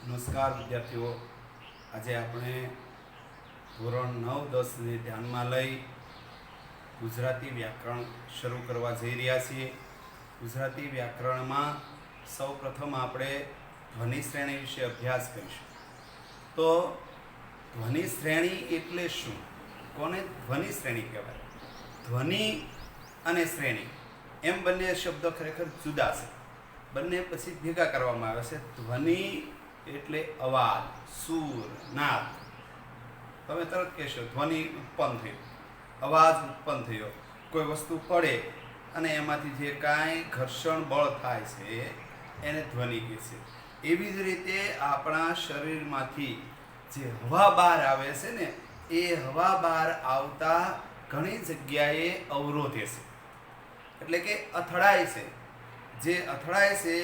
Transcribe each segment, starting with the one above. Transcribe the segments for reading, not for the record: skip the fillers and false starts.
નમસ્કાર વિદ્યાર્થીઓ, આજે આપણે ધોરણ 9-10ને ધ્યાનમાં લઈ ગુજરાતી વ્યાકરણ શરૂ કરવા જઈ રહ્યા છીએ. ગુજરાતી વ્યાકરણમાં સૌપ્રથમ આપણે ધ્વનિ શ્રેણી વિશે અભ્યાસ કરીશું. તો ધ્વનિ શ્રેણી એટલે શું? કોને ધ્વનિ શ્રેણી કહેવાય? ધ્વનિ અને શ્રેણી એમ બંને શબ્દો ખરેખર જુદા છે. બંને પછી ભેગા કરવામાં આવે છે. ધ્વનિ એટલે અવાજ, સૂર, નાદ. તમે તરત કહેશો ધ્વનિ ઉત્પન્ન થયો, અવાજ ઉત્પન્ન થયો. કોઈ વસ્તુ પડે અને એમાંથી જે કાંઈ ઘર્ષણ બળ થાય છે એને ધ્વનિ કહે છે. એવી જ રીતે આપણા શરીરમાંથી જે હવા બહાર આવે છે ને, એ હવા બહાર આવતા ઘણી જગ્યાએ અવરોધે છે, એટલે કે અથડાય છે. જે અથડાય છે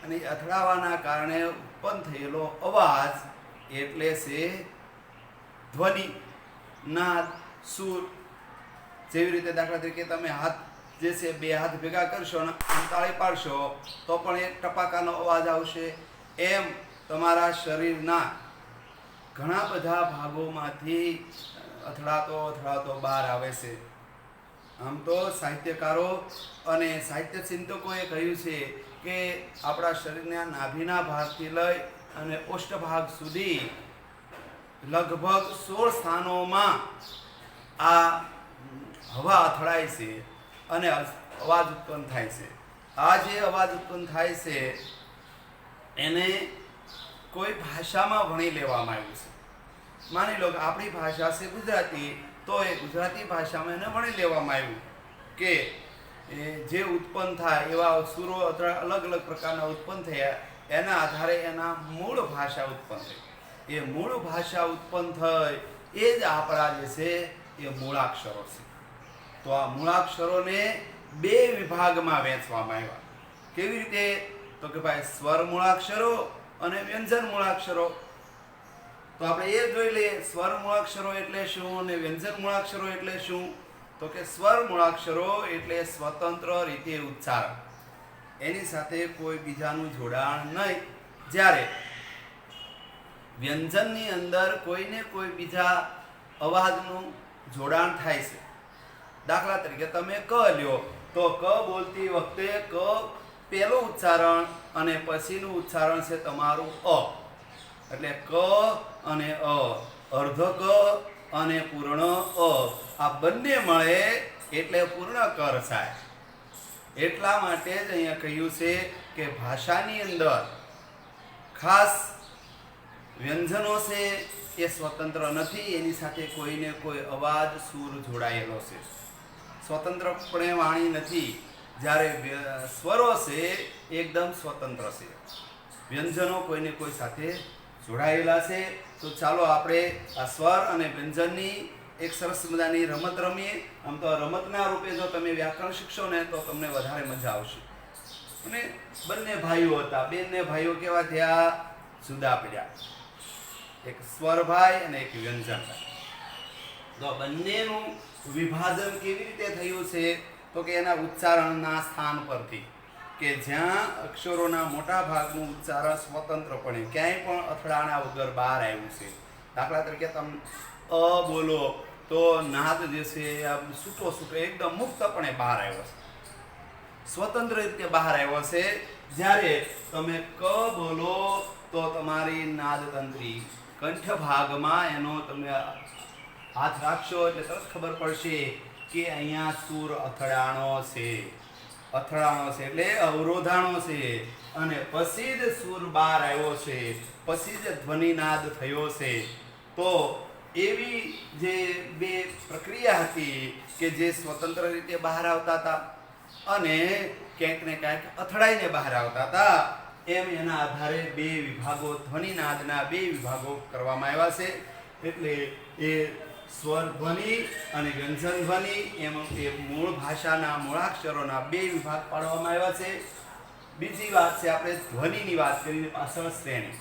અને અથડાવાના કારણે ઉત્પન્ન થયેલો અવાજ એટલે છે ધ્વનિ, નાદ, સૂર. જેવી રીતે દાખલા તરીકે તમે હાથ જે છે, બે હાથ ભેગા કરશો અને તાળી પાડશો તો પણ એક ટપાકાનો અવાજ આવશે. એમ તમારા શરીરના ઘણા બધા ભાગોમાંથી અથડાતો બહાર આવે છે. આમ તો સાહિત્યકારો અને સાહિત્ય ચિંતકોએ કહ્યું છે કે આપણા શરીરના નાભીના ભાગથી લઈ અને ઓષ્ઠભાગ સુધી લગભગ 16 સ્થાનોમાં આ હવા અથડાય છે અને અવાજ ઉત્પન્ન થાય છે. આ જે અવાજ ઉત્પન્ન થાય છે એને કોઈ ભાષામાં વણી લેવામાં આવ્યું છે. માની લો કે આપણી ભાષા છે ગુજરાતી, તો એ ગુજરાતી ભાષામાં એને વણી લેવામાં આવ્યું કે જે ઉત્પન્ન થાય એવા સુરો અલગ અલગ પ્રકારના ઉત્પન્ન થયા. એના આધારે એના મૂળ ભાષા ઉત્પન્ન થઈ. એ મૂળ ભાષા ઉત્પન્ન થઈ એ જ આપણા જે છે એ મૂળાક્ષરો છે. તો આ મૂળાક્ષરોને બે વિભાગમાં વહેંચવામાં આવ્યા. કેવી રીતે? તો કે ભાઈ સ્વર મૂળાક્ષરો અને વ્યંજન મૂળાક્ષરો. તો આપણે એ જોઈ લઈએ, સ્વર મૂળાક્ષરો એટલે શું અને વ્યંજન મૂળાક્ષરો એટલે શું. તો કે સ્વર મૂળાક્ષરો એટલે સ્વતંત્ર રીતે ઉચ્ચારણ, એની સાથે કોઈ બીજાનું જોડાણ નહીં. જ્યારે વ્યંજનની અંદર કોઈને કોઈ બીજા અવાજનું જોડાણ થાય છે. દાખલા તરીકે તમે ક લ્યો તો ક બોલતી વખતે ક પહેલું ઉચ્ચારણ અને પછીનું ઉચ્ચારણ છે તમારું અ. એટલે ક અને અ, અર્ધ ક અને પૂર્ણ અ, આ બંને મળે એટલે પૂર્ણ કર થાય. એટલા માટે જ અહીંયા કહ્યું છે કે ભાષાની અંદર ખાસ વ્યંજનો છે એ સ્વતંત્ર નથી, એની સાથે કોઈને કોઈ અવાજ, સૂર જોડાયેલો છે. સ્વતંત્રપણે વાણી નથી. જ્યારે સ્વરો છે એકદમ સ્વતંત્ર છે, વ્યંજનો કોઈને કોઈ સાથે જોડાયેલા છે. તો ચાલો આપણે આ સ્વર અને વ્યંજનની એક સરસ મજાની રમત રમીએ. આમ તો રમતના રૂપે જો તમે વ્યાકરણ શીખશો ને તો તમને વધારે મજા આવશે. અને બંને ભાઈઓ હતા. બંને ભાઈઓ કેવા થયા? જુદા પડ્યા. એક સ્વરભાઈ અને એક વ્યંજન ભાઈ. તો બંનેનું વિભાજન કેવી રીતે થયું છે? તો કે એના ઉચ્ચારણના સ્થાન પરથી, કે જ્યાં અક્ષરોના મોટા ભાગનું ઉચ્ચારણ સ્વતંત્રપણે ક્યાંય પણ અથડાણા વગર બહાર આવ્યું છે. દાખલા તરીકે તમે અ બોલો તો નાદ જે છે આમ છૂટો એકદમ મુક્તપણે બહાર આવ્યો છે, સ્વતંત્ર રીતે બહાર આવ્યો છે. જ્યારે તમે ક બોલો તો તમારી નાદતંત્રી કંઠ ભાગમાં એનો તમે હાથ રાખશો એટલે તરત ખબર પડશે કે અહીંયા સૂર અથડાણો છે. અથડાણો છે એટલે અવરોધાણો છે, અને પછી જ સૂર બહાર આવ્યો છે, પછી જ ધ્વનિનાદ થયો છે. તો એવી જે બે પ્રક્રિયા હતી કે જે સ્વતંત્ર રીતે બહાર આવતા હતા અને ક્યાંક ને ક્યાંક અથડાઈને બહાર આવતા હતા, એમ એના આધારે બે વિભાગો, ધ્વનિનાદના બે વિભાગો કરવામાં આવ્યા છે. એટલે એ સ્વર ધ્વનિ અને વ્યંજન ધ્વનિ એમ એ મૂળ ભાષાના મૂળાક્ષરોના બે વિભાગ પાડવામાં આવ્યા છે. બીજી વાત છે, આપણે ધ્વનિની વાત કરીને પાછળ શ્રેણી.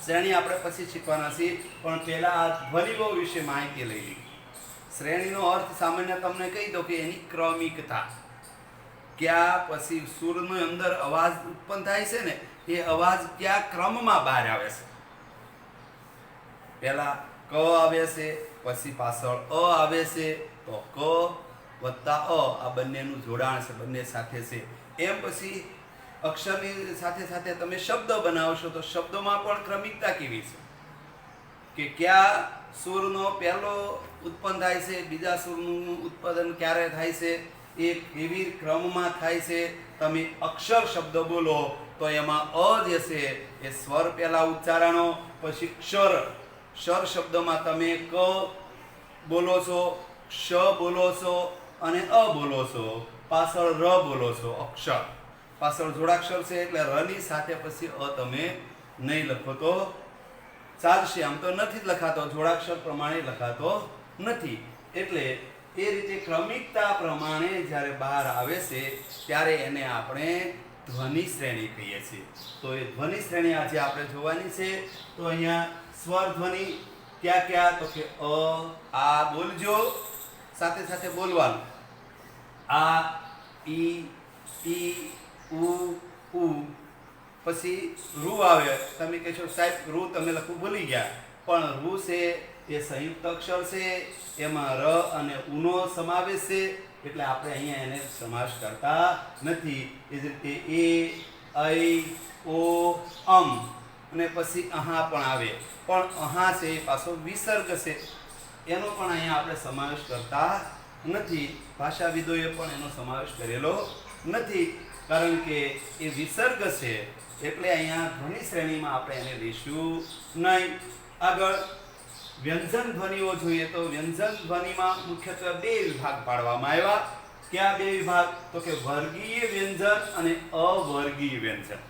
શ્રેણી આપણે પછી શીખવાના છીએ, પણ પહેલા આ ધ્વનિઓ વિશે માહિતી લઈ લઈએ. શ્રેણીનો અર્થ સામાન્ય તમને કહી દો કે એની ક્રમિકતા. કયા પછી સૂરની અંદર અવાજ ઉત્પન્ન થાય છે ને એ અવાજ કયા ક્રમમાં બહાર આવે છે. પહેલા ક આવે છે, પછી પાછળ અ આવે છે, તો ક વત્તા આ બંનેનું જોડાણ છે, બંને સાથે છે. એમ પછી અક્ષરની સાથે સાથે તમે શબ્દ બનાવશો તો શબ્દોમાં પણ ક્રમિકતા કેવી છે કે કયા સૂરનો પહેલો ઉત્પન્ન થાય છે, બીજા સૂરનું ઉત્પાદન ક્યારે થાય છે, એ કેવી ક્રમમાં થાય છે. તમે અક્ષર શબ્દ બોલો તો એમાં અ જે છે એ સ્વર પહેલા ઉચ્ચારણો, પછી ક્ષર શબ્દમાં તમે ક બોલો છો, ક્ષ બોલો છો અને અ બોલો છો, પાછળ ર બોલો છો. અક્ષર પાછળ જોડાક્ષર છે એટલે ર ની સાથે પછી અ તમે નહીં લખો તો ચાલશે. આમ તો નથી જ લખાતો, જોડાક્ષર પ્રમાણે લખાતો નથી. એટલે એ રીતે ક્રમિકતા પ્રમાણે જ્યારે બહાર આવે છે ત્યારે એને આપણે ધ્વનિ શ્રેણી કહીએ છીએ. તો એ ધ્વનિ શ્રેણી આજે આપણે જોવાની છે. તો અહીંયા સ્વર ધ્વનિ ક્યાં ક્યાં, તો કે આ બોલજો, સાથે સાથે બોલવાનું. આ, ઈ, ઉ. પછી રૂ આવે. તમે કહેશો સાહેબ રૂ તમે લખવું ભૂલી ગયા, પણ રૂ છે એ સંયુક્ત અક્ષર છે, એમાં ર અને ઉનો સમાવેશ છે, એટલે આપણે અહીંયા એને સમાસ કરતા નથી. એ જ રીતે એ, ઐ, ઓ, અને પછી અહા પણ આવે, પણ અહા છે એ પાછો વિસર્ગ છે, એનો પણ અહીંયા આપણે સમાવેશ કરતા નથી. ભાષાવિદોએ પણ એનો સમાવેશ કરેલો નથી, કારણ કે એ વિસર્ગ છે, એટલે અહીંયા ધ્વનિ શ્રેણીમાં આપણે એને લઈશું નહીં. આગળ વ્યંજન ધ્વનિઓ જોઈએ તો વ્યંજન ધ્વનિમાં મુખ્યત્વે બે વિભાગ પાડવામાં આવ્યા. કયા બે વિભાગ, તો કે વર્ગીય વ્યંજન અને અવર્ગીય વ્યંજન.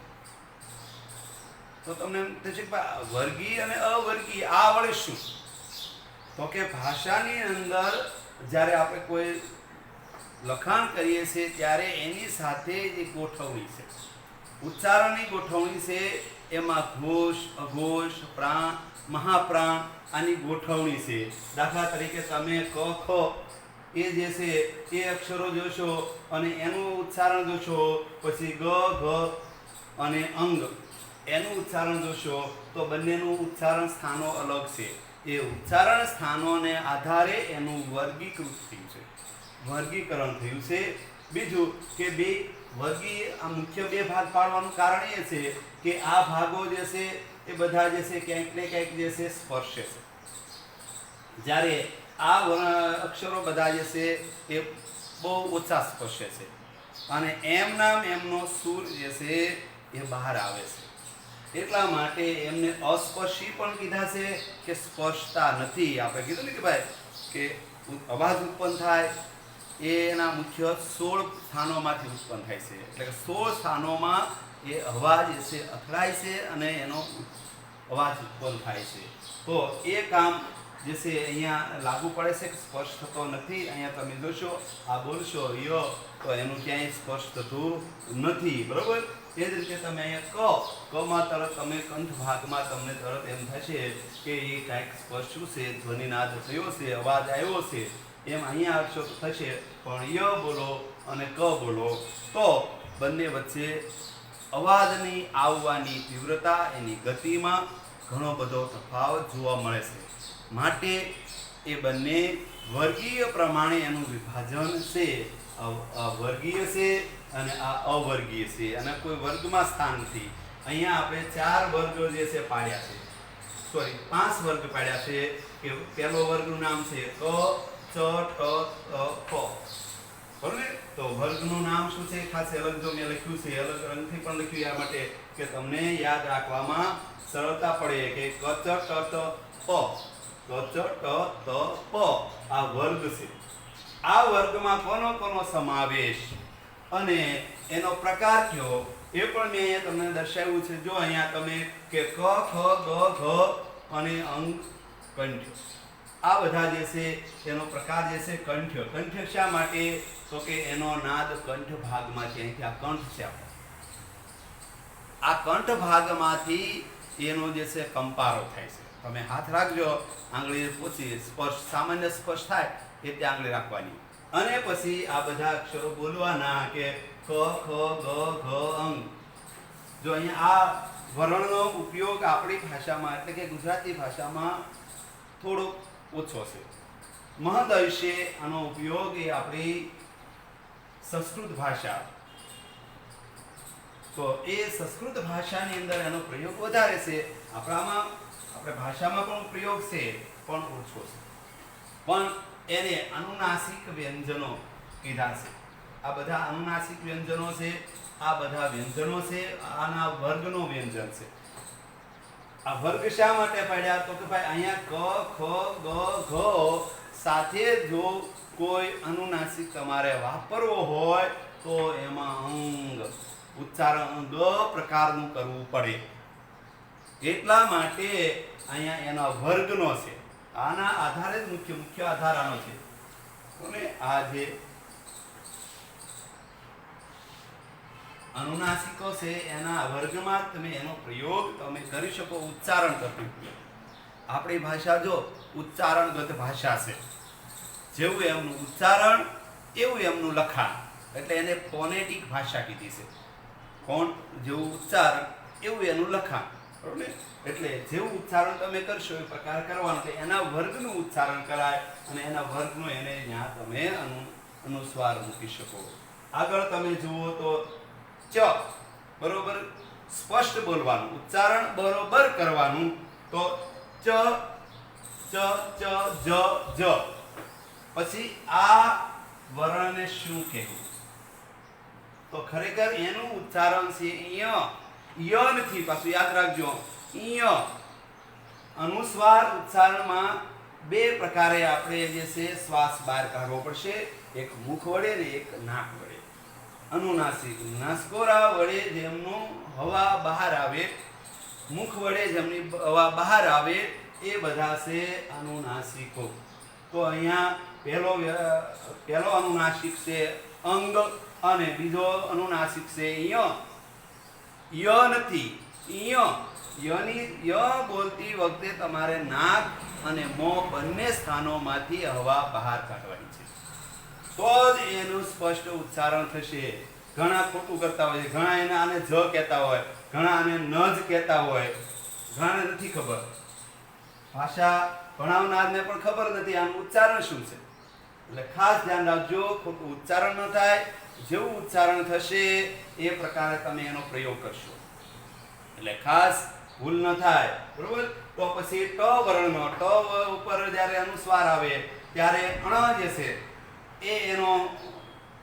તો તમને એમ થશે કે વર્ગીય અને અવર્ગીય આ વડે શું, તો કે ભાષાની અંદર જ્યારે આપણે કોઈ લખાણ કરીએ છીએ ત્યારે એની સાથે જે ગોઠવણી છે, ઉચ્ચારણની ગોઠવણી છે, એમાં ઘોષ, અઘોષ, પ્રાણ, મહાપ્રાણ આની ગોઠવણી છે. દાખલા તરીકે તમે ક, ખ એ જે છે એ અક્ષરો જોશો અને એનું ઉચ્ચારણ જોશો, પછી ગ, ઘ અને અંગ એનું ઉચ્ચારણ જોશો તો બંનેનું ઉચ્ચારણ સ્થાનો અલગ છે. એ ઉચ્ચારણ સ્થાનોને આધારે એનું વર્ગીકરણ થયું છે. બીજું કે બે વર્ગીય આ મુખ્ય બે ભાગ પાડવાનું કારણ એ છે કે આ ભાગો જે છે એ બધા જે છે ક્યાંક ને ક્યાંક જે છે સ્પર્શે છે, જ્યારે આ અક્ષરો બધા જે છે એ બહુ ઓછા સ્પર્શે છે, અને એમનો સૂર જે છે એ બહાર આવે છે. એટલા માટે એમને અસ્પર્શી પણ કીધા છે કે સ્પર્શતા નથી. આપણે કીધું ને કે ભાઈ કે અવાજ ઉત્પન્ન થાય એના મુખ્ય 16 સ્થાનોમાંથી ઉત્પન્ન થાય છે, એટલે કે 16 સ્થાનોમાં એ અવાજ છે અથડાય છે અને એનો અવાજ ઉત્પન્ન થાય છે. તો એ કામ જે છે અહીંયા લાગુ પડે છે કે સ્પર્શ થતો નથી. અહીંયા તમે જોશો આ બોલશો ય તો એનું ક્યાંય સ્પર્શ થતું નથી, બરોબર. એ જ રીતે તમે અહીંયા કમાં તરત તમે કંઠ ભાગમાં તમને તરત એમ થશે કે એ કાંઈક સ્પર્શ્યું છે, ધ્વનિનાદ થયો છે, અવાજ આવ્યો છે, એમ અહીંયા અક્ષર થશે. પણ ય બોલો અને ક બોલો તો બંને વચ્ચે અવાજની આવવાની તીવ્રતા, એની ગતિમાં ઘણો બધો તફાવત જોવા મળે છે. માટે એ બંને વર્ગીય પ્રમાણે એનું વિભાજન છે. આ વર્ગીય છે અને આ અવર્ગીય છે, અને કોઈ વર્ગમાં સ્થાન નથી. અહીંયા આપણે 4 વર્ગો જે છે પાડ્યા છે, સોરી 5 વર્ગ પાડ્યા છે. કે પહેલો વર્ગનું નામ છે ક, ચ, ટ, ત, ફ, બરોબર ને. તો વર્ગનું નામ શું છે ખાસ અલગ જો મેં લખ્યું છે, અલગ રંગથી પણ લખ્યું આ માટે કે તમને યાદ રાખવામાં સરળતા પડે કે ક, ચ, ટ, ત, પ, ક, ચ, ટ, ત, પ આ વર્ગ છે. આ વર્ગમાં કોનો સમાવેશ અને એનો પ્રકાર કયો એ પણ મેં અહીંયા તમને દર્શાવ્યું છે. જો અહીંયા તમે કે ક, ખ, ગ, ઘ અને અંગ, કંઠ આ બધા જે છે એનો પ્રકાર જે છે કંઠ્ય. કંઠ્ય શા માટે, તો કે એનો નાદ કંઠ ભાગમાંથી, અહીંથી આ કંઠ છે આપણો, આ કંઠ ભાગમાંથી એનો જે છે કંપારો થાય છે. તમે હાથ રાખજો, આંગળી પોચી સ્પર્શ, સામાન્ય સ્પર્શ થાય એ ત્યાં આંગળી રાખવાની, અને પછી આ બધા અક્ષરો બોલવાના કે ક, ક ખ ગ ઘ અંગ. જો અહીંયા આ વર્ણનો ઉપયોગ આપણી ભાષામાં એટલે કે ગુજરાતી ભાષામાં થોડો ઓછો છે. મહદઅંશે આનો ઉપયોગ એ આપણી સંસ્કૃત ભાષા, તો એ સંસ્કૃત ભાષાની અંદર એનો પ્રયોગ વધારે છે. આપણે ભાષામાં પણ પ્રયોગ છે પણ ઓછો છે. પણ એને અનુનાસિક વ્યંજનો કીધા છે. આ બધા અનુનાસિક વ્યંજનો છે. આ બધા વ્યંજનો છે. આના વર્ગનો વ્યંજન છે. આ વર્ગ શા માટે પાડ્યા? તો કે ભાઈ અહીંયા ક ખ ગ ઘ સાથે જો કોઈ અનુનાસિક તમારે વાપરવો હોય તો એમાં અંગ ઉચ્ચારણ ગ પ્રકારનું કરવું પડે. એટલા માટે અહીંયા એના વર્ગનો છે. આના આધારે જ મુખ્ય આધાર આનો છે. અને આ જે અનુનાસિકો છે એના વર્ગમાં તમે એનો પ્રયોગ તમે કરી શકો ઉચ્ચારણ કરતું. આપણી ભાષા જો ઉચ્ચારણગત ભાષા છે. જેવું એમનું ઉચ્ચારણ એવું એમનું લખાણ, એટલે એને ફોનેટિક ભાષા કીધી છે. જેવું ઉચ્ચારણ એવું એનું લખાણ, બરોબર ને? એટલે જેવું ઉચ્ચારણ તમે કરશો એ પ્રકાર કરવાનો, એટલે એના વર્ગનું ઉચ્ચારણ કરાય અને એના વર્ગનો એને ત્યાં તમે અનુસ્વાર મૂકી શકો. આગળ તમે જુઓ તો ચ, બરોબર સ્પષ્ટ બોલવાનું, ઉચ્ચારણ બરોબર કરવાનું. તો ચ ચ ચ જ જ. પછી આ વર્ણને શું કહેવું? તો ખરેખર એનું ઉચ્ચારણ છે ય નથી. પાછું યાદ રાખજો, ય. અનુસ્વાર ઉચ્ચારણમાં બે પ્રકારે આપણે જે છે શ્વાસ બહાર કાઢવો પડશે. એક મુખ વડે ને એક નાક વડે. અનુનાસિક નાસકોરા વડે જેમનું હવા બહાર આવે, મુખ વડે જેમની હવા બહાર આવે, એ બધા છે અનુનાસિકો. તો અહીંયા પહેલો અનુનાસિક છે અંગ અને બીજો અનુનાસિક છે ય નથી, ય બોલતી વખતે તમારે નાક અને મોં બંને સ્થાનોમાંથી હવા બહાર કાઢવાની છે, તો જ એનું સ્પષ્ટ ઉચ્ચારણ થશે. ઘણા ખોટું કરતા હોય છે. ઘણા એને આને જ કહેતા હોય, ઘણા આને ન જ કહેતા હોય. ઘણાને નથી ખબર, ભાષા ભણાવનારને પણ ખબર નથી આનું ઉચ્ચારણ શું છે. એટલે ખાસ ધ્યાન રાખજો, ખોટું ઉચ્ચારણ ન થાય. જેવું ઉચ્ચારણ થશે એ પ્રકારે તમે એનો પ્રયોગ કરશો, એટલે ખાસ ભૂલ ન થાય, બરોબર? તો પછી ટ વર્ણનો, ટ ઉપર જ્યારે અનુસ્વાર આવે ત્યારે અણ જે છે એનો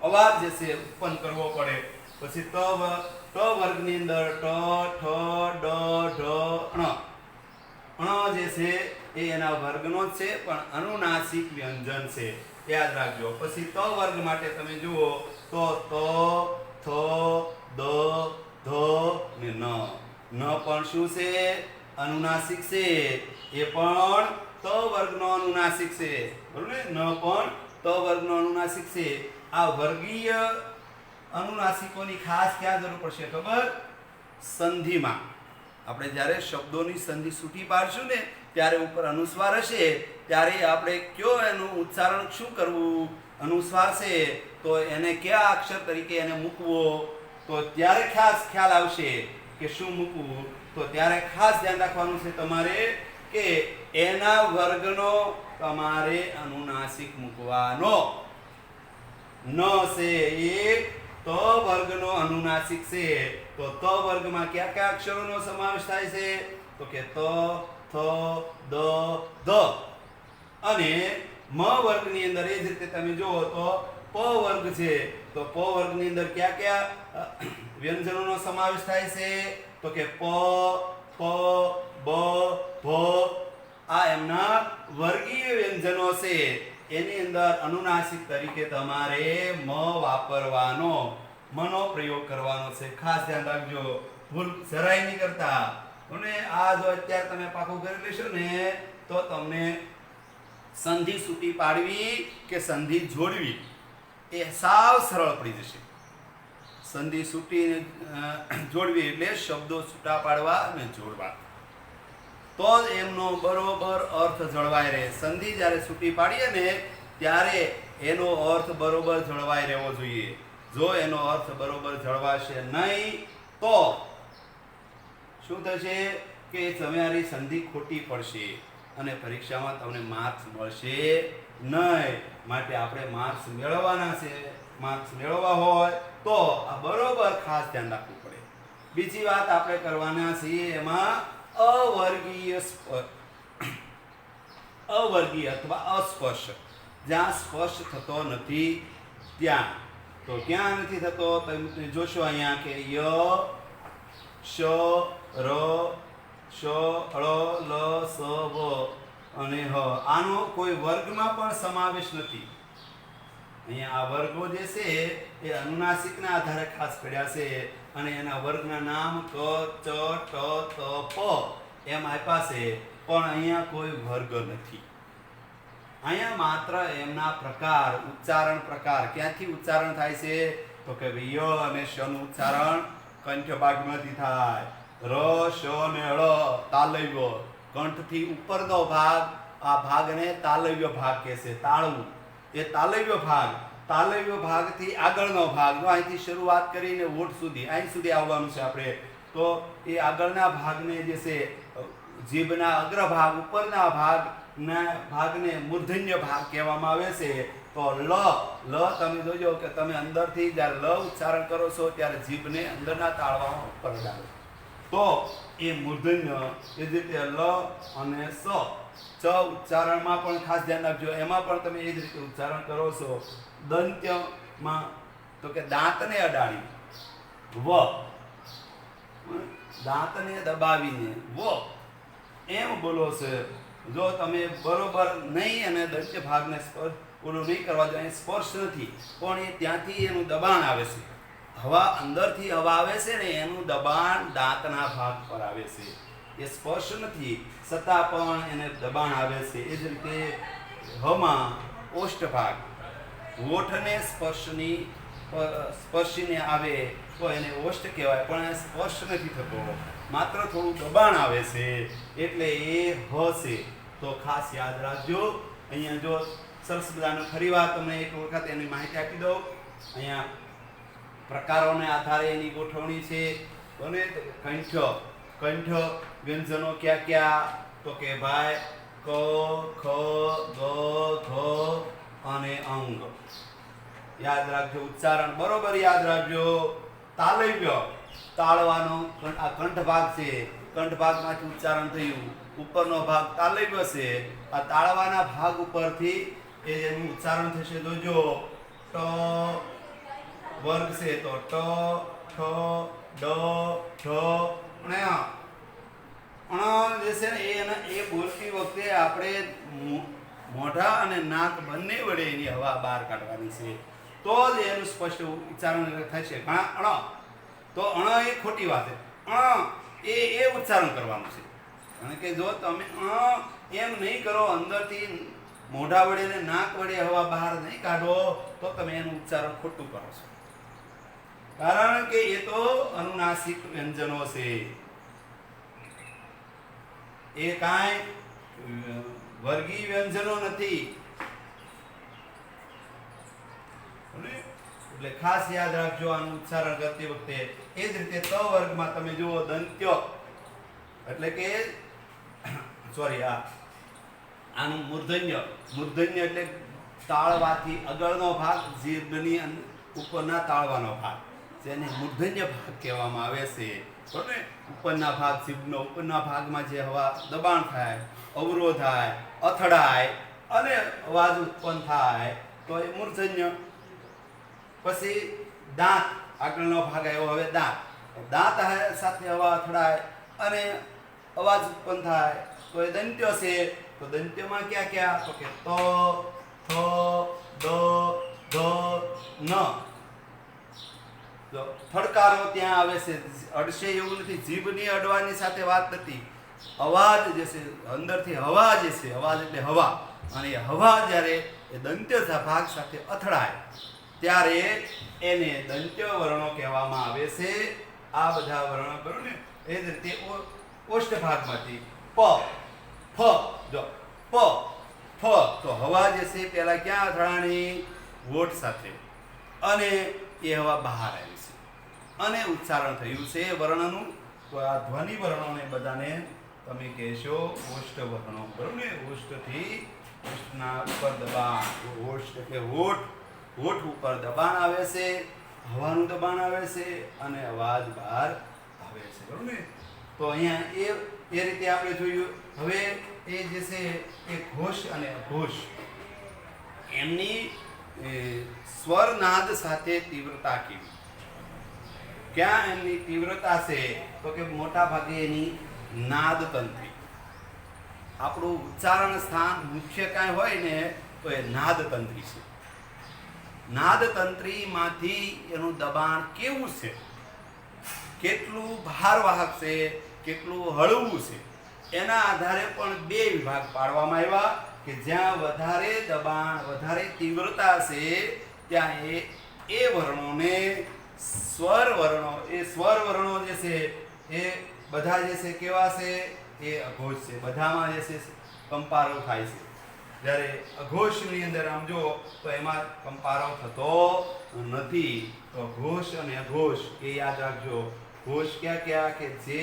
અવાજ જે છે ઉત્પન્ન કરવો પડે. પછી ટ વર્ગની અંદર ટ ઠ ડ ઢ અણ. અણ જે છે એ એના વર્ગનો જ છે, પણ અનુનાસિક વ્યંજન છે, યાદ રાખજો. પછી ત વર્ગ માટે તમે જુઓ તો ત થ દ ધ ને ન પણ શું છે? અનુનાસિક છે. એ પણ ત વર્ગનો અનુનાસિક છે, બરોબર ને? ન પણ ત વર્ગનો અનુનાસિક છે. આ વર્ગીય અનુનાસિકોની ખાસ ક્યાં જરૂર પડશે ખબર? સંધિમાં. આપણે જ્યારે શબ્દોની સંધિ છૂટી પાડશું ને ત્યારે ઉપર અનુસ્વાર હશે ત્યારે આપણે કયો એનું ઉચ્ચારણ શું કરવું, અનુસ્વાર છે તો એને કયા અક્ષર તરીકે એને મૂકવો, તો ત્યારે ખાસ ખ્યાલ આવશે કે શું મૂકવું. તો ત્યારે ખાસ ધ્યાન રાખવાનું છે તમારે કે એના વર્ગનો તમારે અનુનાસિક મૂકવાનો. ન છે એ ત વર્ગનો અનુનાસિક છે. તો ત વર્ગમાં કયા કયા અક્ષરોનો સમાવેશ થાય છે? તો કે ત, થ, દ, ધ. અને મ વર્ગની અંદર એ જ રીતે તમે જુઓ તો પ વર્ગ છે. તો પ વર્ગની અંદર કયા કયા વ્યંજનોનો સમાવેશ થાય છે? તો કે પ, ફ, બ, ભ. આ એમના વર્ગીય વ્યંજનો છે. એની અંદર અનુનાસિક તરીકે તમારે મ વાપરવાનો, મનો પ્રયોગ કરવાનો છે. ખાસ ધ્યાન રાખજો, ભૂલ જરાય નહીં કરતા. અને આ જો અત્યારે તમે પાકું કરી લેશો ને તો તમને સંધિ છૂટી પાડવી કે સંધિ જોડવી એ સાવ સરળ પડી જશે. સંધિ છૂટી જોડવી એટલે શબ્દો છૂટા પાડવા અને જોડવા, તો જ એમનો બરોબર અર્થ જળવાઈ રહે. સંધિ જ્યારે છૂટી પાડીએ ને ત્યારે એનો અર્થ બરોબર જળવાઈ રહેવો જોઈએ. જો એનો અર્થ બરોબર જળવાશે નહીં તો શું થશે કે તમારી સંધિ ખોટી પડશે અને પરીક્ષામાં તમને માર્ક્સ મળશે નહીં. માટે આપણે માર્ક્સ મેળવવાના છે. માર્ક્સ મેળવવા હોય તો આ બરોબર ખાસ ધ્યાન રાખવું પડે. બીજી વાત આપણે કરવાના છીએ એમાં અવર્ગીય અથવા અસ્પર્શ. જ્યાં સ્પર્શ થતો નથી ત્યાં. તો ક્યાં નથી થતો તમે જોશો અહીંયા કે ય શ ર શ ળ લ સ વ અને હ. આનો કોઈ વર્ગમાં પણ સમાવેશ નથી. અહીંયા આ વર્ગો જે છે એ અનુનાસિકના આધારે ખાસ પડ્યા છે અને એના વર્ગના નામ ક ચ ટ ત પ એમ આપ્યા છે, પણ અહીંયા કોઈ વર્ગ નથી. અહીંયા માત્ર એમના પ્રકાર, ઉચ્ચારણ પ્રકાર. ક્યાંથી ઉચ્ચારણ થાય છે તો કે ય અને શ નું ઉચ્ચારણ કંઠ ભાગમાંથી થાય. ર શ ને ળ તાલવ્ય, કંઠથી ઉપરનો ભાગ, આ ભાગને તાલવ્ય ભાગ કહે છે. તાળવું એ તાલવ્ય ભાગ. તાલવ્ય ભાગથી આગળનો ભાગ, અહીંથી શરૂઆત કરીને ઓઠ સુધી, અહીં સુધી આવવાનું છે આપણે. તો એ આગળના ભાગને જે છે જીભના અગ્રભાગ, ઉપરના ભાગને મૂર્ધન્ય ભાગ કહેવામાં આવે છે. તો લ તમે જોજો કે તમે અંદરથી જ્યારે લ ઉચ્ચારણ કરો છો ત્યારે જીભને અંદરના તાળવામાં ઉપર લાવે. તો એ મૂર્ધન્ય. એ જ રીતે લ અને સ, ચ ઉચ્ચારણમાં પણ ખાસ ધ્યાન રાખજો. એમાં પણ તમે એ જ રીતે ઉચ્ચારણ કરો છો. દંત્યમાં તો કે દાંતને અડાડી વ, દાંતને દબાવીને વ એમ બોલો છે. જો તમે બરોબર નહીં અને દંત્ય ભાગને સ્પર્શ ઓલું નહીં કરવા જોઈએ, સ્પર્શ નથી, પણ એ ત્યાંથી એનું દબાણ આવે છે. હવા અંદરથી હવા આવે છે ને એનું દબાણ દાંતના ભાગ પર આવે છે. એ સ્પર્શ નથી, છતાં પણ એને દબાણ આવે છે. એ જ રીતે હમાં ઓષ્ઠ ભાગ, ઓઠને સ્પર્શીને આવે તો એને ઓષ્ઠ કહેવાય, પણ એ સ્પર્શ નથી થતો, માત્ર થોડું દબાણ આવે છે, એટલે એ હ છે. તો ખાસ યાદ રાખજો. અહીંયા જો સરસ બધાનો ફરી વાર તમને એક વખત એની માહિતી આપી દઉં. અહીંયા પ્રકારોને આધારે એની ગોઠવણી છે. અને કંઠ વ્યંજનો ક્યાં ક્યાં તો કે ભાઈ ક ખ ગ ઘ અને અંગ. યાદ રાખજો, ઉચ્ચારણ બરોબર યાદ રાખજો. તાલવ્ય, તાળવાનો આ કંઠ ભાગ છે, કંઠ ભાગમાંથી ઉચ્ચારણ થયું. ઉપરનો ભાગ તાલવ્ય છે. આ તાળવાના ભાગ ઉપરથી એનું ઉચ્ચારણ થશે. જોજો ટ વર્ગ છે તો ટ ઠ ડ ઢ અને જે છે ને એ બોલતી વખતે આપણે મોઢા અને નાક બંને વડે એની હવા બહાર કાઢવાની છે, તો જ એનું સ્પષ્ટ ઉચ્ચારણ થશે. ઘણા તો એ ખોટી વાત છે. એ ઉચ્ચારણ કરવાનું છે. કારણ કે જો તમે એમ નહીં કરો, અંદરથી મોઢા વડે ને નાક વડે હવા બહાર નહીં કાઢો, તો તમે એનું ઉચ્ચારણ ખોટું કરો છો. કારણ કે એ તો અનુનાસિક વ્યંજનો છે. એ કાંઈ વર્ગીય વ્યંજનો નથી. એટલે ખાસ યાદ રાખજો આનું ઉચ્ચારણ કરતી વખતે. એ જ રીતે ત વર્ગમાં તમે જુઓ દંત્ય, એટલે કે સોરી આનું મૂર્ધન્ય. મૂર્ધન્ય એટલે તાળવાથી આગળનો ભાગ, જીભની ઉપરના તાળવાનો ભાગ, જેને મૂર્ધન્ય ભાગ કહેવામાં આવે છે. બરાબર? ઉપરના ભાગ, જીભનો ઉપરના ભાગમાં જે હવા દબાણ થાય, અવરોધ થાય, અથડાય અને અવાજ ઉત્પન્ન થાય તો એ મૂર્ધન્ય. પછી દાંત, આગળનો ભાગ આવ્યો હવે દાંત. દાંત સાથે હવા અથડાય અને અવાજ ઉત્પન્ન થાય તો એ દંત્ય છે. તો દંત્યમાં ક્યાં ક્યાં તો કે ત, થ, દ, ધ, ન. જો થડકારો ત્યાં આવે છે. અડશે એવું નથી, જીભની અડવાની સાથે વાત નથી. અવાજ જે છે અંદરથી હવા જે છે, અવાજ એટલે હવા, અને એ હવા જ્યારે એ દંત્ય ભાગ સાથે અથડાય ત્યારે એને દંત્ય વર્ણો કહેવામાં આવે છે. આ બધા વર્ણો બરોબર ને. એ જ રીતે ઓષ્ઠ ભાગમાંથી પ, ફ, જો પ, ફ, તો હવા જે છે પેલા ક્યાં અથડાણી? હોઠ સાથે. અને એ હવા બહાર આવી છે અને ઉચ્ચારણ થયું છે વર્ણનું. તો આ ધ્વનિ વર્ણોને બધાને તમે કહેશો ઓષ્ઠ વર્ણો, બરોબર ને? ઓષ્ઠથી ઓષ્ઠના ઉપર દબાણ, ઓષ્ઠ એટલે હોઠ, હોઠ ઉપર દબાણ આવે છે, હવાનું દબાણ આવે છે અને અવાજ બહાર આવે છે, બરોબર ને? તો અહીંયા એ રીતે આપણે જોયું. હવે એ જે છે એ ઘોષ અને અઘોષ એમની સ્વર નાદ સાથે તીવ્રતા કેવી? ક્યાં એમની તીવ્રતા છે? તો કે મોટા ભાગે એની નાદ તંત્રી, આપણું ઉચ્ચારણ સ્થાન મુખ્ય કાંઈ હોય ને તો એ નાદ તંત્રી છે. નાદ તંત્રીમાંથી એનું દબાણ કેવું છે, કેટલું ભારવાહક છે, કેટલું હળવું છે, એના આધારે પણ બે વિભાગ પાડવામાં આવ્યા કે જ્યાં વધારે દબાણ, વધારે તીવ્રતા છે ત્યાં એ વર્ણોને સ્વર વર્ણો, એ સ્વર વર્ણો જે છે એ બધા જે છે કેવા છે? એ અઘોષ છે. બધામાં જે છે કંપારો થાય છે. જ્યારે અઘોષની અંદર આમ જો તો એમાં કંપારો થતો નથી. તો ઘોષ અને અઘોષ એ યાદ રાખજો. ઘોષ ક્યાં ક્યાં? કે જે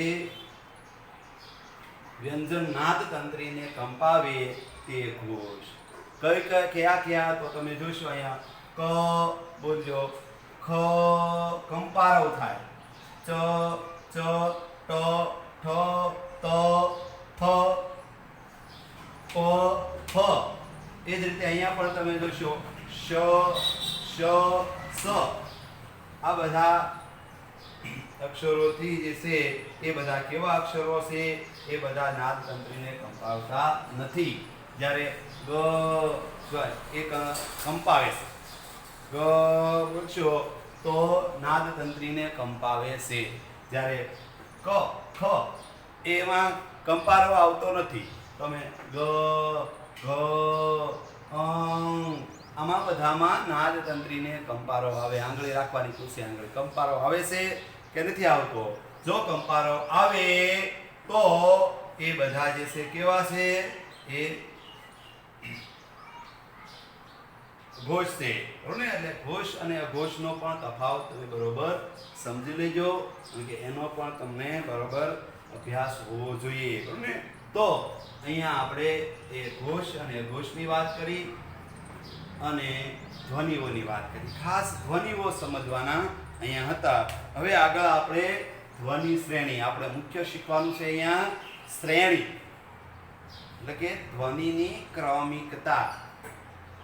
વ્યંજન નાદ તંત્રીને કંપાવે તે ઘોષ. કયા કયા? તો તમે જોશો અહીંયા ક બોલજો, ખ કંપારો થાય, ચ ચ ટ ઠ ત થ પ ફ. એ જ રીતે અહીંયા પણ તમે જોશો શ શ સ. આ બધા અક્ષરોથી જે છે એ બધા કેવા અક્ષરો છે? એ બધા નાદ તંત્રીને કંપાવતા નથી. જ્યારે ગ એ કંપાવે છે, ગ બોલશો તો નાદ તંત્રીને કંપાવે છે. જ્યારે ક ખ એમાં કંપારો આવતો નથી. તમે ગ ઘ આમાં બધામાં નાદ તંત્રીને કંપારો આવે. આંગળી રાખવાની, ખુશી આંગળી. કંપારો આવે છે કે નથી આવતો? જો કંપારો આવે તો એ બધા જે છે કેવા છે? એ ઘોષ છે, બરોબર ને? એટલે ઘોષ અને અઘોષનો પણ તફાવત તમે બરોબર સમજી લેજો કે એનો પણ તમને બરોબર અભ્યાસ હોવો જોઈએ, બરોબર ને? તો અહીંયા આપણે એ ઘોષ અને અઘોષની વાત કરી અને ધ્વનિઓની વાત કરી. ખાસ ધ્વનિઓ સમજવાના અહીંયા હતા. હવે આગળ આપણે ધ્વનિ શ્રેણી, આપણે મુખ્ય શીખવાનું છે અહીંયા શ્રેણી, એટલે કે ધ્વનિની ક્રમિકતા.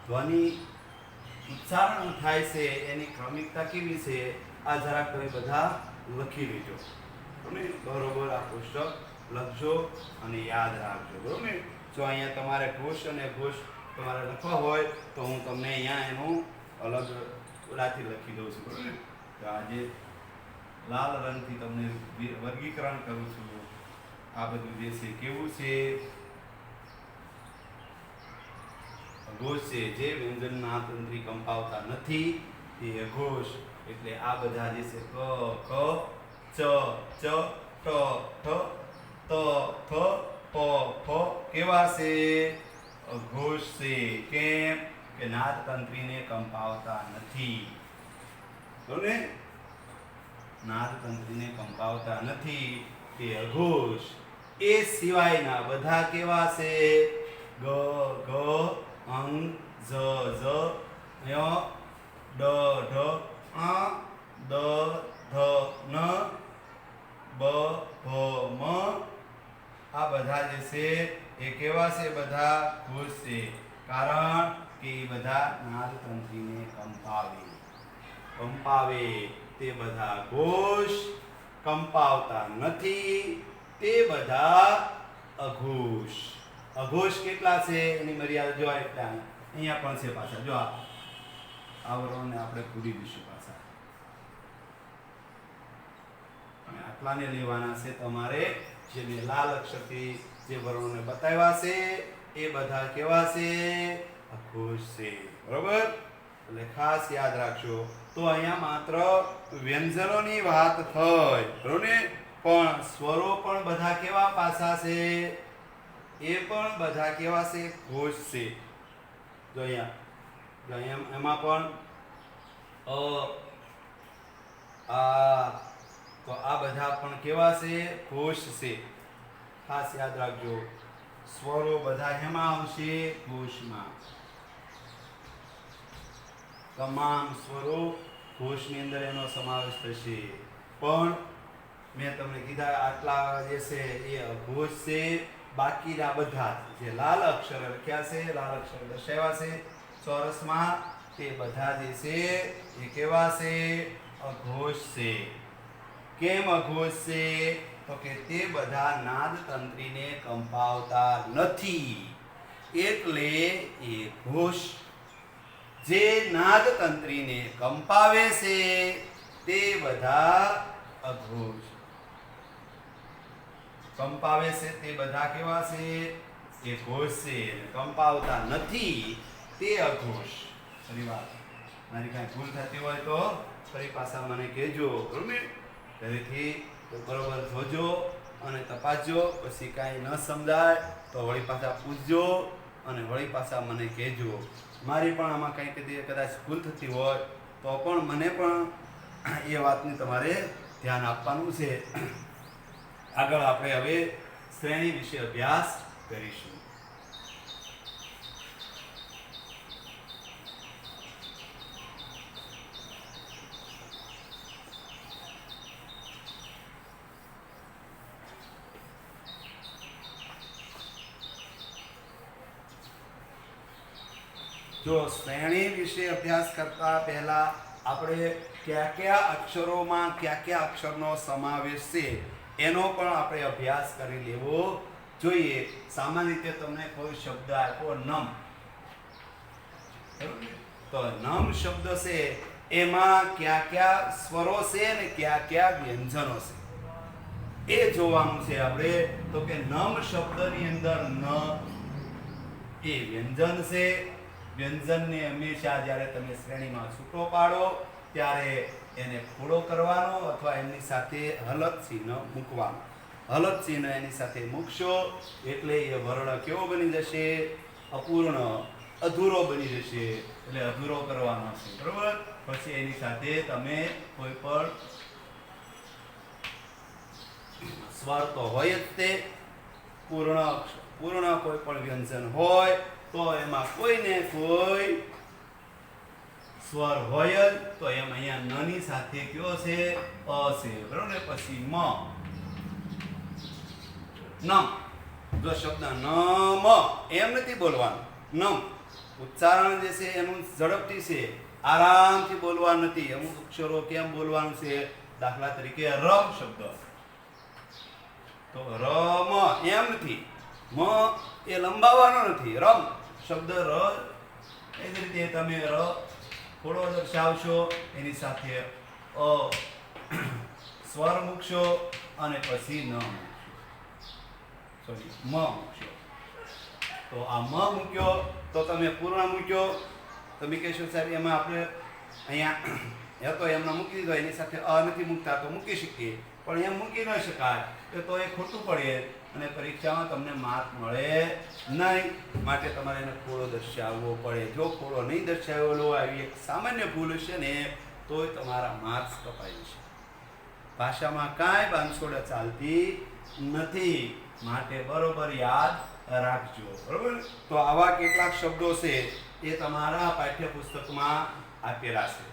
ધ્વનિ ઉચ્ચારણ થાય છે એની ક્રમિકતા કેવી છે? આ જરાક તમે બધા લખી લેજો, બરોબર? આ પુસ્તક લખજો અને યાદ રાખજો, બરોબર ને? જો અહીંયા તમારે ઘોષ અને ઘોષ તમારે લખવા હોય તો હું તમને અહીંયા એનું અલગ ઓલાથી લખી દઉં છું, બરોબર ને? તો આજે લાલ રંગથી તમને વર્ગીકરણ કરું છું. આ બધું જે છે કેવું છે? અઘોષ છે. જે વ્યંજન નાદ તંત્રી કંપાવતા નથી તે અઘોષ. એટલે આ બધા જે છે ક ખ ચ ચ ટ ઠ ત થ પ ફ કેવા છે? અઘોષ છે. કેમ? કે નાદ તંત્રીને કંપાવતા નથી, બરોબર ને? નાદ તંત્રીને કંપાવતા નથી તે અઘોષ. એ સિવાયના બધા કેવા છે? ગ ઘ અંગ જ ઝ ય ડ ઢ આ દ ધ ન બ ભ મ. આ બધા જે છે એ કેવા છે? બધા ઘોષ છે. કારણ કે એ બધા નાદ તંત્રીને કંપાવે તે બધા ઘોષ, કંપાવતા નથી તે બધા અઘોષ. અઘોષ કેટલા છે એની મર્યાદા જો એટલા અહીંયા પણ છે પાછા. જો આવરણને આપણે પૂરી દઈશું પાછા, અને આટલાને લેવાના છે તમારે. જે મેં લાલ અક્ષરથી જે વર્ણોને બતાવ્યા છે એ બધા કેવા છે? અઘોષ છે, બરોબર? એટલે ખાસ યાદ રાખજો. તો અહીંયા માત્ર વ્યંજનોની વાત થઈ, બરોબર ને? પણ સ્વરો પણ બધા કેવા પાછા છે? એ પણ બધા કેવા છે? ઘોષ છે. જો અહીંયા એમાં પણ અ આ. તો આ બધા પણ કેવા છે? ઘોષ છે. ખાસ યાદ રાખજો, સ્વરો બધા હેમાં આવશે? ઘોષમાં. તમામ સ્વરો ઘોષની અંદર એનો સમાવેશ થશે. પણ મેં તમને કીધા આટલા જે છે એ અઘોષ છે. બાકીના બધા જે લાલ અક્ષર લખ્યા છે, લાલ અક્ષર દર્શાવ્યા છે ચોરસમાં, તે બધા જે છે એ કેવા છે? અઘોષ છે. કેમ અઘોષ છે? તો કે તે બધા નાદ તંત્રીને કંપાવતા નથી, એટલે એ ઘોષ. જે નાદ તંત્રીને કંપાવે છે તે બધા અઘોષ. કંપાવે છે તે બધા કેવા છે? એ ઘોષ છે. કંપાવતા નથી તે અઘોષ. ફરી વાત, મારી કાંઈ ભૂલ થતી હોય તો ફરી પાછા મને કહેજો. બરોબર? ફરીથી બરોબર જોજો અને તપાસજો. પછી કાંઈ ન સમજાય તો વળી પાછા પૂછજો અને વળી પાછા મને કહેજો. મારી પણ આમાં કંઈક કદાચ ભૂલ થતી હોય તો પણ મને પણ એ વાતની તમારે ધ્યાન આપવાનું છે. આગળ આપણે હવે શ્રેણી વિશે અભ્યાસ કરીશું. જો શ્રેણી વિશે અભ્યાસ કરતા પહેલા આપણે કયા અક્ષરોમાં કયા અક્ષરનો સમાવેશ છે એનો પણ આપણે અભ્યાસ કરી લેવો જોઈએ. સામાન્ય રીતે તમને કોઈ શબ્દ આપ્યો નમ, તો નમ શબ્દ છે એમાં કયા સ્વરો છે ને કયા વ્યંજનો છે એ જોવાનું છે આપણે. તો કે નમ શબ્દની અંદર ન એ વ્યંજન છે. વ્યંજનને હંમેશા જ્યારે તમે શ્રેણીમાં છૂટો પાડો ત્યારે એને ખોડો કરવાનો અથવા એમની સાથે હલત ચિહ્ન મૂકવાનું. હલત ચિહ્ન એની સાથે મૂકશો એટલે એ વર્ણ કેવો બની જશે? અપૂર્ણ, અધૂરો બની જશે. એટલે અધૂરો કરવાનો છે. બરોબર? પછી એની સાથે તમે કોઈ પણ સ્વર તો હોય જ તે પૂર્ણ કોઈ પણ વ્યંજન હોય તો એમાં કોઈને કોઈ સ્વર હોય જ. તો એમ અહીંયા ન ની સાથે કયો છે? અ છે. બરોબર? પછી મ, નમ. જો શબ્દ નમ એમ નથી બોલવાનું. નમ ઉચ્ચારણ જે છે એનું ઝડપથી છે, આરામથી બોલવા નથી. અમુક અક્ષરો કેમ બોલવાનું છે? દાખલા તરીકે રમ શબ્દ, તો રમ એમ નથી. મ એ લંબાવવાનો નથી. રમ શબ્દ ર એ જ રીતે તમે ર થોડો દર્શાવશો, એની સાથે અ સ્વર મૂકશો અને પછી ન સોરી મ મૂકશો. તો આ મ મૂક્યો તો તમે પૂર્ણ મૂક્યો. તમે કહેશો સાહેબ એમાં આપણે અહીંયા તો એમને મૂકી દીધો, એની સાથે અ નથી મૂકતા તો મૂકી શકીએ, પણ એમ મૂકી ન શકાય તો એ ખોટું પડે અને પરીક્ષામાં તમને માર્ક મળે નહીં. માટે તમારે એને ખોડો દર્શાવવો પડે. જો ખોડો નહીં દર્શાવેલો આવી એક સામાન્ય ભૂલ હશે ને તોય તમારા માર્ક્સ કપાઈ જશે. ભાષામાં કાંઈ બાંધછોડ ચાલતી નથી. માટે બરોબર યાદ રાખજો. બરોબર? તો આવા કેટલાક શબ્દો છે એ તમારા પાઠ્યપુસ્તકમાં આપેલા છે.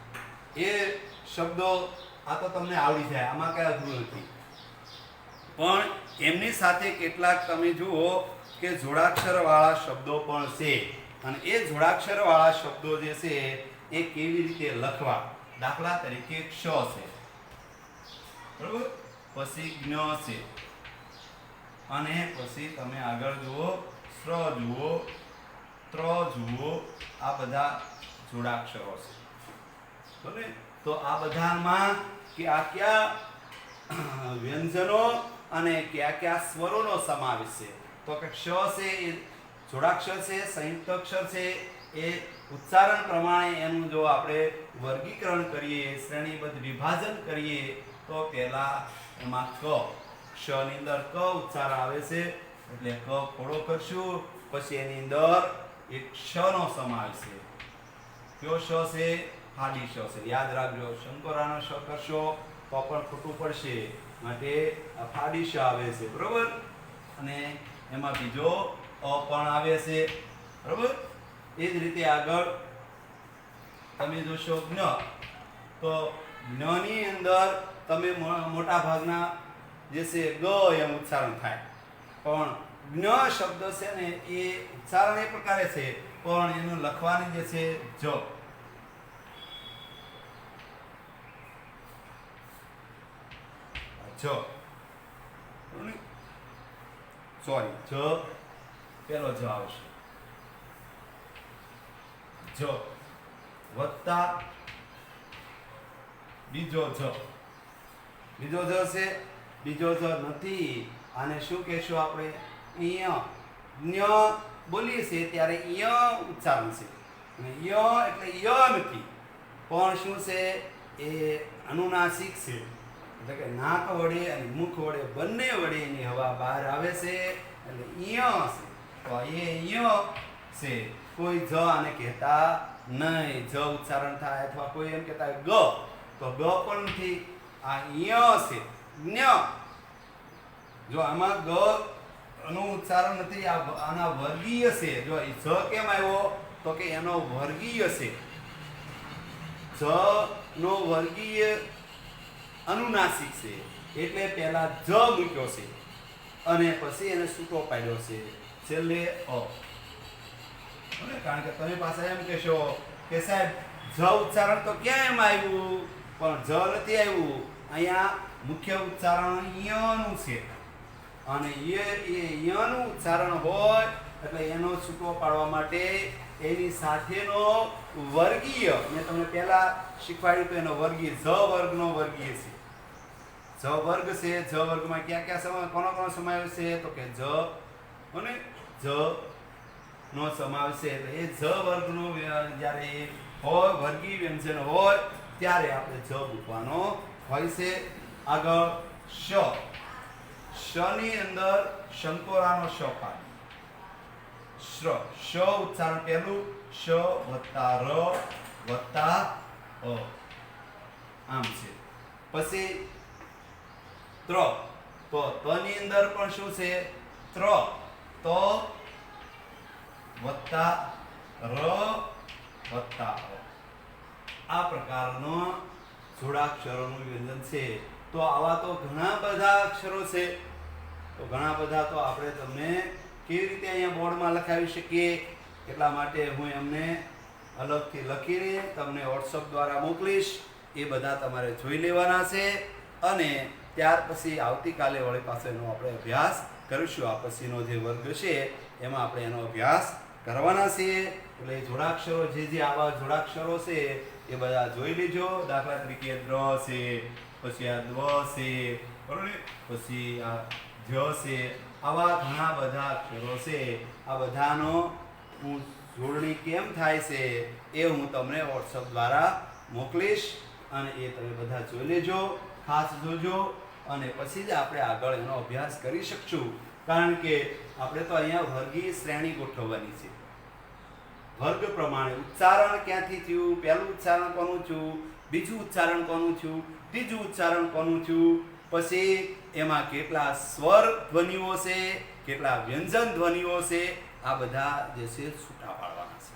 એ શબ્દો આ તો તમને આવડી જાય, આમાં કઈ અઘરું નથી. પણ એમની સાથે કેટલાક તમે જુઓ કે જોડાક્ષર વાળા શબ્દો પણ છે. અને એ જોડાક્ષર વાળા શબ્દો જે છે એ કેવી રીતે લખવા? દાખલા તરીકે ક્ષ છે, બરોબર? પછી જ્ઞ છે અને પછી તમે આગળ જુઓ શ્ર જુઓ, ત્ર જુઓ. આ બધા જોડાક્ષરો છે. બરાબર? તો આ બધામાં કયા વ્યંજનો અને કયા સ્વરોનો સમાવેશ છે? તો કે ક્ષ છે એ જોડાક્ષર છે, સંયુક્ત અક્ષર છે. એ ઉચ્ચારણ પ્રમાણે એનું જો આપણે વર્ગીકરણ કરીએ, શ્રેણીબદ્ધ વિભાજન કરીએ તો પહેલા એમાં ક, ક્ષની અંદર ક ઉચ્ચાર આવે છે એટલે ક ખોડો કરશું. પછી એની અંદર એક ક્ષનો સમાવેશ છે. કયો ક્ષ છે? ખાલી ક્ષ છે. યાદ રાખજો, શંકરાનો ક્ષ કરશો તો પણ ખોટું પડશે, માટે આ ફાડી શ આવે છે, બરોબર. અને એમાં બીજો અ પણ આવે છે, બરોબર. એ જ રીતે આગળ તમે જોશો જ્ઞ, તો જ્ઞની અંદર તમે મોટા ભાગના જે છે ગ એમ ઉચ્ચારણ થાય, પણ જ્ઞ શબ્દ છે ને એ ઉચ્ચારણ એ પ્રકારે છે, પણ એનું લખવાની જે છે જ, સોરી જ પેલો જ આવશે, જ વત્તા બીજો જ છે, બીજો જ નથી. આને શું કહેશું આપણે? ય. જ્ઞ બોલીએ છીએ ત્યારે ય ઉચ્ચારણ છે, અને ય એટલે ય નથી, પણ શું છે એ અનુનાસિક છે, એટલે કે નાક વડે અને મુખ વડે બંને વડે એની હવા બહાર આવે છે, એટલે ય છે. તો એ ય છે. કોઈ જ આને કહેતા નહીં, જ ઉચ્ચારણ થાય, અથવા કોઈ એમ કહેતા ગ, તો ગ પણ નથી, આ ય છે. જ્ઞ, જો આમાં ગ નું ઉચ્ચારણ નથી, આના વર્ગીય છે. જો એ જ કેમ આવ્યો? તો કે એનો વર્ગીય છે, જ નો વર્ગીય અનુનાસિક છે, એટલે પહેલા જ મૂક્યો છે અને પછી એને છૂટો પાડ્યો છે, છેલ્લે અ. કારણ કે તમે પાસે એમ કહેશો કે સાહેબ જ ઉચ્ચારણ તો ક્યાં એમ આવ્યું? પણ જ નથી આવ્યું, અહીંયા મુખ્ય ઉચ્ચારણ યનું છે, અને યનું ઉચ્ચારણ હોય એટલે એનો છૂટો પાડવા માટે એની સાથેનો વર્ગીય, મેં તમને પહેલા શીખવાડ્યું તો એનો વર્ગીય જ વર્ગનો વર્ગીય છે. જ વર્ગ છે, જ વર્ગમાં ક્યાં ક્યાં કોનો સમાવેશ છે? તો કે જ અને જ નો સમાવેશ છે. એટલે એ જ વર્ગનો જ્યારે હોય, વર્ગીય વ્યંજન હોય ત્યારે આપણે જ મૂકવાનો હોય છે. આગળ શ, શની અંદર શંકોરાનો શ પાડે, શ ઉચ્ચારણ પહેલું, શ વત્તા ર વત્તા અ, આમ છે. પછી ત્ર, તો તની અંદર પણ શું છે? ત્ર, તો વત્તા ર વત્તા અ, આ પ્રકારનો જોડાક્ષરોનું વ્યંજન છે. તો આવા તો ઘણા બધા અક્ષરો છે, તો ઘણા બધા તો આપણે તમને કેવી રીતે અહીંયા બોર્ડમાં લખાવી શકીએ, એટલા માટે હું એમને અલગથી લખીને તમને વોટ્સઅપ દ્વારા મોકલીશ. એ બધા તમારે જોઈ લેવાના છે, અને ત્યાર પછી આવતીકાલે વળી પાસેનો આપણે અભ્યાસ કરીશું. આ પછીનો જે વર્ગ છે એમાં આપણે એનો અભ્યાસ કરવાના છીએ. એટલે જોડાક્ષરો, જે આવા જોડાક્ષરો છે એ બધા જોઈ લેજો. દાખલા તરીકે દ્ર છે, પછી આ દ્વ છે, બરોબર, પછી આ જ છે, આવા ઘણા બધા અક્ષરો છે. આ બધાનો હું જોડણી કેમ થાય છે એ હું તમને વોટ્સઅપ દ્વારા મોકલીશ, અને એ તમે બધા જોઈ લેજો, ખાસ જોજો, અને પછી જ આપણે આગળ એનો અભ્યાસ કરી શકશું. કારણ કે આપણે તો અહીંયા વર્ગીય શ્રેણી ગોઠવવાની છે, વર્ગ પ્રમાણે ઉચ્ચારણ ક્યાંથી થયું, પહેલું ઉચ્ચારણ કોનું થયું, બીજું ઉચ્ચારણ કોનું થયું, ત્રીજું ઉચ્ચારણ કોનું થયું, પછી એમાં કેટલા સ્વર ધ્વનિઓ છે, કેટલા વ્યંજન ધ્વનિઓ છે, આ બધા જે છે છૂટા પાડવાના છે.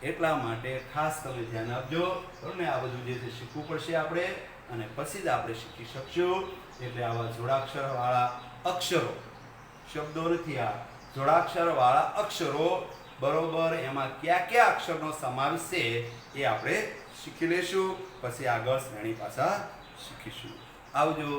એટલા માટે ખાસ તમે ધ્યાન આપજો, બરાબર ને? આ બધું જે છે શીખવું પડશે આપણે, અને પછી જ આપણે શીખી શકશું. એટલે આવા જોડાક્ષરવાળા અક્ષરો, શબ્દો નથી, આ જોડાક્ષરવાળા અક્ષરો, બરોબર, એમાં કયા કયા અક્ષરનો સમાવેશ છે એ આપણે શીખી લેશું. પછી આગળ શ્રેણી પાછા શીખીશું. આવજો.